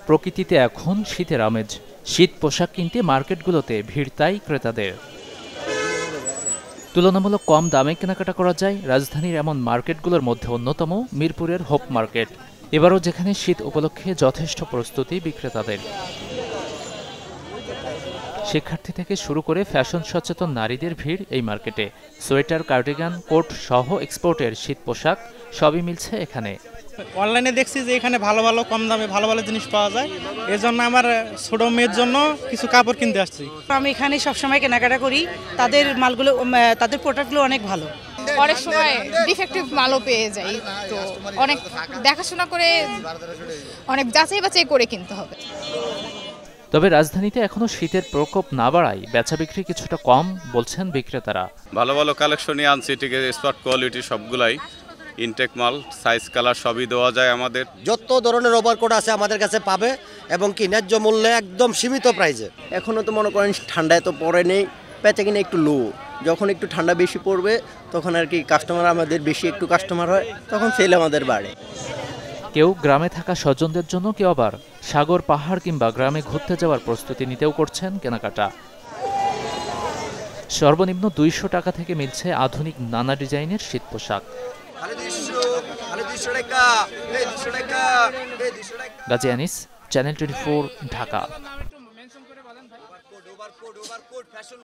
প্রকৃতিতে এখন শীতের আমেজ। শীত পোশাক কিনতে মার্কেটগুলোতে ভিড় তাই ক্রেতাদের। তুলনামূলক কম দামে কেনাকাটা করা যায় রাজধানীর এমন মার্কেটগুলোর মধ্যে অন্যতম মিরপুরের হোপ মার্কেট। এবারও যেখানে শীত উপলক্ষে যথেষ্ট প্রস্তুতি বিক্রেতাদের। শিক্ষার্থী থেকে শুরু করে ফ্যাশন সচেতন নারীদের ভিড় এই মার্কেটে। সোয়েটার, কার্ডিগান, কোট সহ এক্সপোর্টের শীত পোশাক সবই মিলছে এখানে। অনলাইনে দেখছি যে এখানে ভালো ভালো কম দামে ভালো ভালো জিনিস পাওয়া যায়, এজন্য আমার ছোট মেয়ের জন্য কিছু কাপড় কিনতে আসছি। আমি এখানে সবসময় কেনাকাটা করি, তাদের মালগুলো তাদের প্রোডাক্টগুলো অনেক ভালো। অনেক সময় ডিফেক্টিভ মালও পেয়ে যাই, তো অনেক দেখাশোনা করে অনেক যাচাই বাছাই করে কিনতে হবে। তবে রাজধানীতে এখনো শীতের প্রকোপ না বাড়ায় বেচা বিক্রি কিছুটা কম বলছেন বিক্রেতারা। ভালো ভালো কালেকশনই আনছি, ঠিক আছে, স্পট কোয়ালিটি সবগুলাই ইনটেক মাল, সাইজ কালার সবই দেওয়া যায়। আমাদের যত ধরনের ওভারকোট আছে আমাদের কাছে পাবে, এবং কি ন্যায্য মূল্যে একদম সীমিত প্রাইসে। এখনও তো মনে করেন ঠান্ডায় তো পড়ে নেই, বেচা কিনা একটু লো। যখন একটু ঠান্ডা বেশি পড়বে তখন আর কি কাস্টমার আমাদের বেশি একটু কাস্টমার হয়, তখন সেল আমাদের বাড়ে। কেউ গ্রামে থাকা স্বজনদের জন্য, কেউ আবার সাগর, পাহাড় কিংবা গ্রামে ঘুরতে যাওয়ার প্রস্তুতি নিতেও করছেন কেনাকাটা। সর্বনিম্ন ২০০ টাকা থেকে মিলছে আধুনিক নানা ডিজাইনের শীত পোশাক। গাজী আনিস, চ্যানেল 24, ঢাকা।